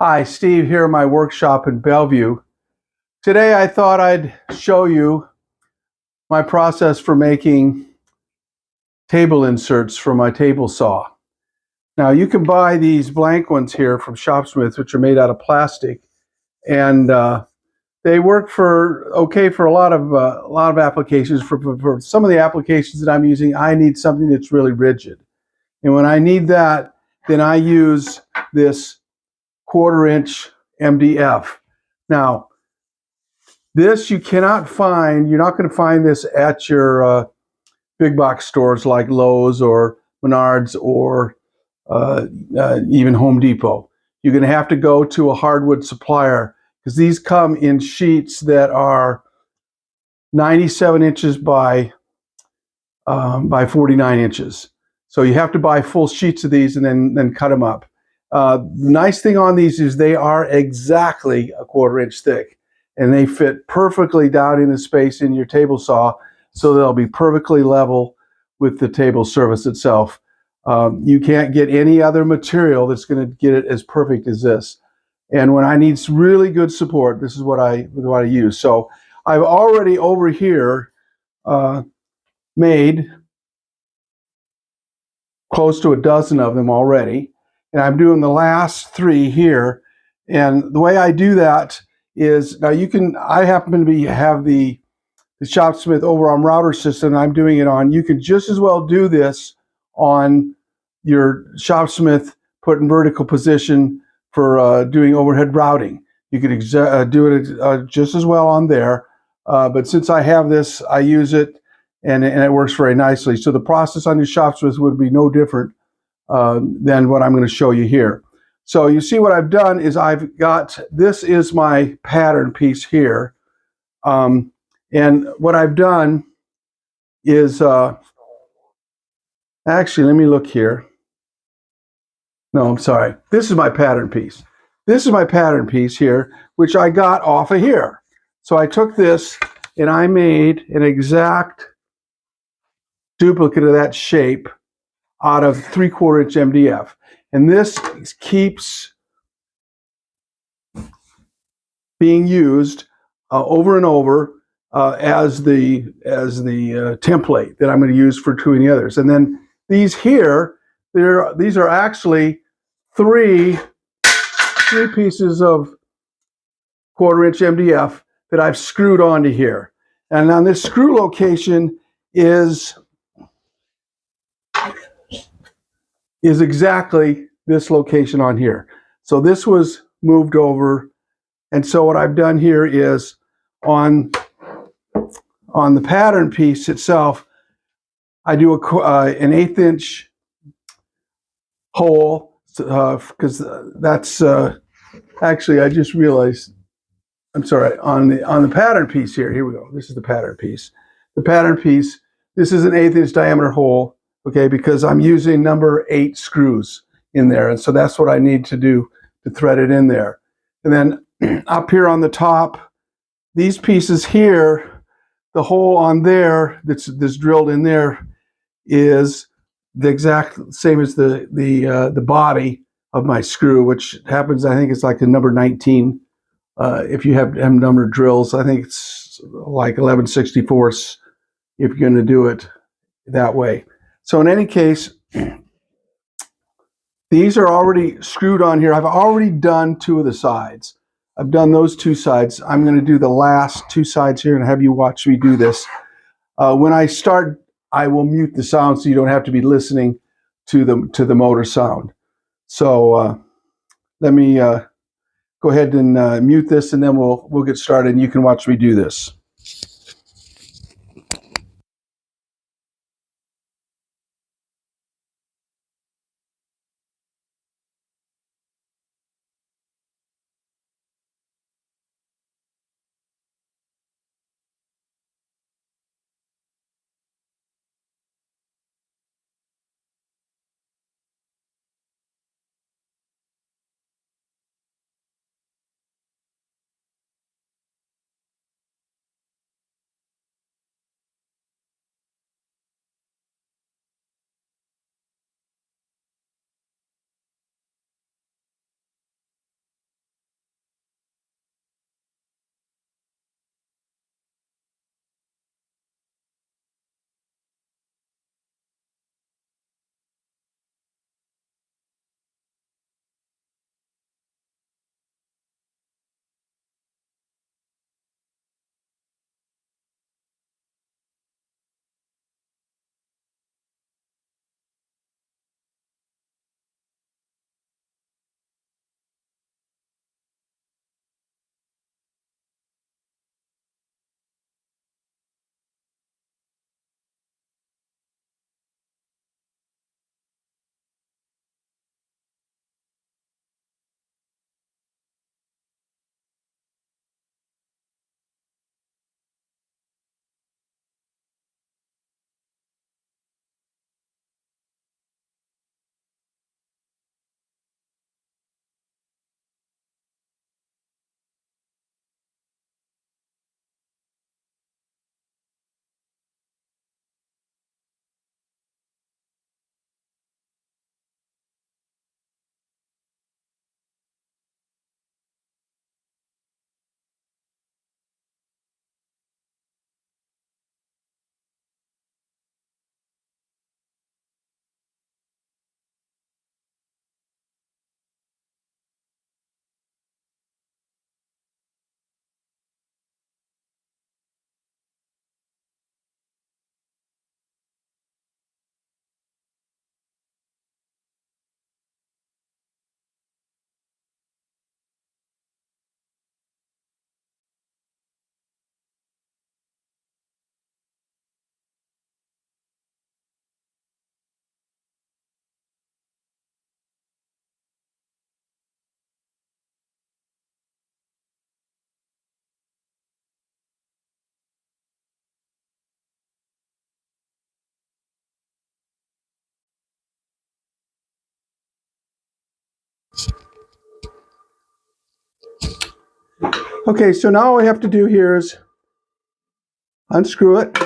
Hi, Steve here in my workshop in Bellevue. Today I thought I'd show you my process for making table inserts for my table saw. Now you can buy these blank ones here from Shopsmith, which are made out of plastic, and they work for a lot of applications. For some of the applications that I'm using, I need something that's really rigid, and when I need that, then I use this 1/4-inch MDF. Now, this you cannot find. You're not going to find this at your big box stores like Lowe's or Menards or even Home Depot. You're going to have to go to a hardwood supplier because these come in sheets that are 97 inches by 49 inches. So you have to buy full sheets of these and then cut them up. The nice thing on these is they are exactly a 1/4 inch thick, and they fit perfectly down in the space in your table saw, so they'll be perfectly level with the table surface itself. You can't get any other material that's going to get it as perfect as this. And when I need really good support, this is what I use. So I've already over here made close to a dozen of them already, and I'm doing the last 3 here. And the way I do that is, now I happen to have the Shopsmith overarm router system I'm doing it on. You can just as well do this on your Shopsmith put in vertical position for doing overhead routing. You could do it just as well on there, but since I have this, I use it, and it works very nicely. So the process on your Shopsmith would be no different than what I'm going to show you here. So you see what I've done is this is my pattern piece here. And what I've done is, actually, let me look here. No, I'm sorry. This is my pattern piece. This is my pattern piece here, which I got off of here. So I took this and I made an exact duplicate of that shape out of 3/4 inch MDF. And this keeps being used over and over as the template that I'm going to use for doing the others. And then these here, these are actually three pieces of 1/4 inch MDF that I've screwed onto here. And on this screw location is exactly this location on here. So this was moved over. And so what I've done here is on the pattern piece itself, I do an 1/8 inch hole because that's actually, I just realized, I'm sorry, on the pattern piece here we go. This is the pattern piece. The pattern piece, this is an 1/8 inch diameter hole, okay, because I'm using number 8 screws in there. And so that's what I need to do to thread it in there. And then up here on the top, these pieces here, the hole on there that's drilled in there is the exact same as the body of my screw, which happens, I think it's like the number 19. If you have M number drills, I think it's like 11/64 if you're going to do it that way. So in any case, these are already screwed on here. I've already done 2 of the sides. I've done those 2 sides. I'm going to do the last 2 sides here and have you watch me do this. When I start, I will mute the sound so you don't have to be listening to the motor sound. So let me go ahead and mute this, and then we'll get started, and you can watch me do this. Okay, so now all we have to do here is unscrew it.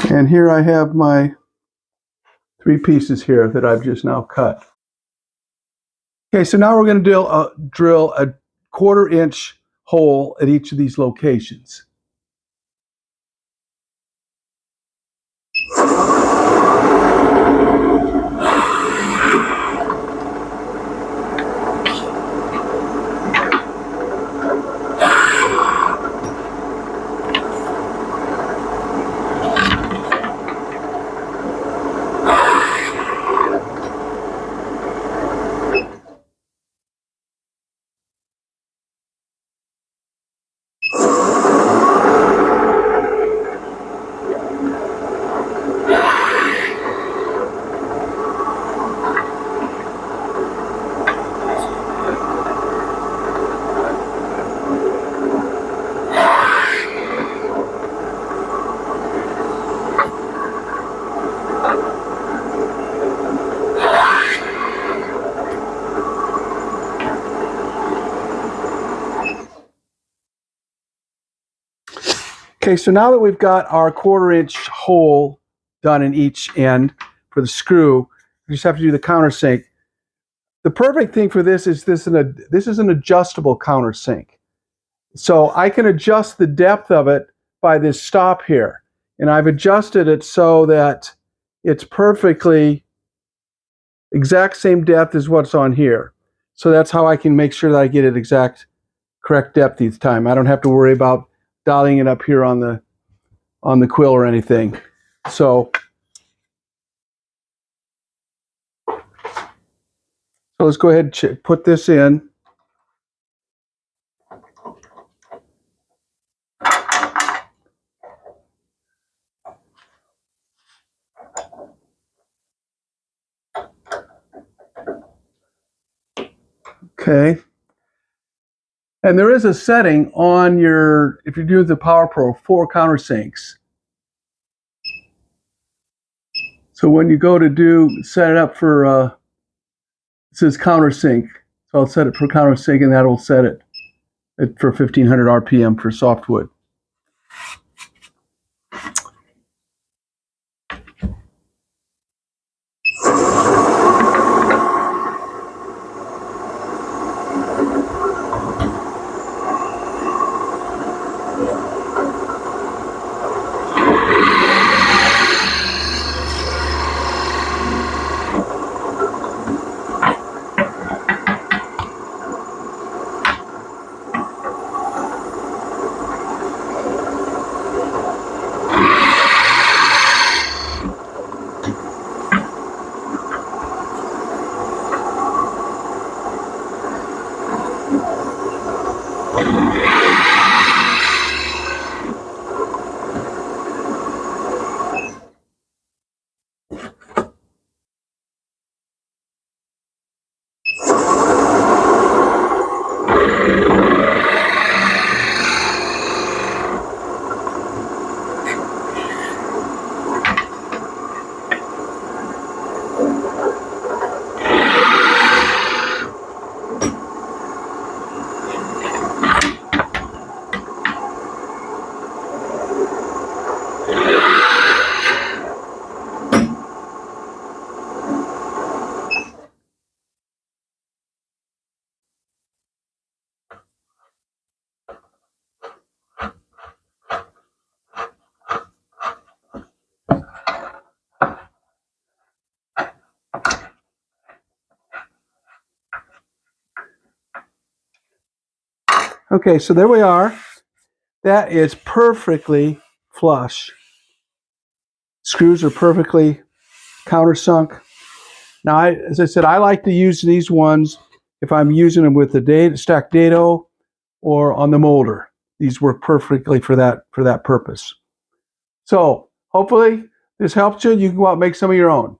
And here I have my 3 pieces here that I've just now cut. Okay, so now we're going to drill a 1/4 inch hole at each of these locations. Okay, so now that we've got our 1/4 inch hole done in each end for the screw, we just have to do the countersink. The perfect thing for this is this is an adjustable countersink. So I can adjust the depth of it by this stop here. And I've adjusted it so that it's perfectly exact same depth as what's on here. So that's how I can make sure that I get it correct depth each time. I don't have to worry about dialing it up here on the quill or anything. So let's go ahead and put this in. Okay. And there is a setting on if you're doing the Power Pro, for countersinks. So when you go to set it up for, it says countersink. So I'll set it for countersink, and that'll set it for 1500 RPM for softwood. Okay, so there we are. That is perfectly flush. Screws are perfectly countersunk. Now, as I said, I like to use these ones if I'm using them with the stacked dado or on the molder. These work perfectly for that purpose. So hopefully this helps you. You can go out and make some of your own.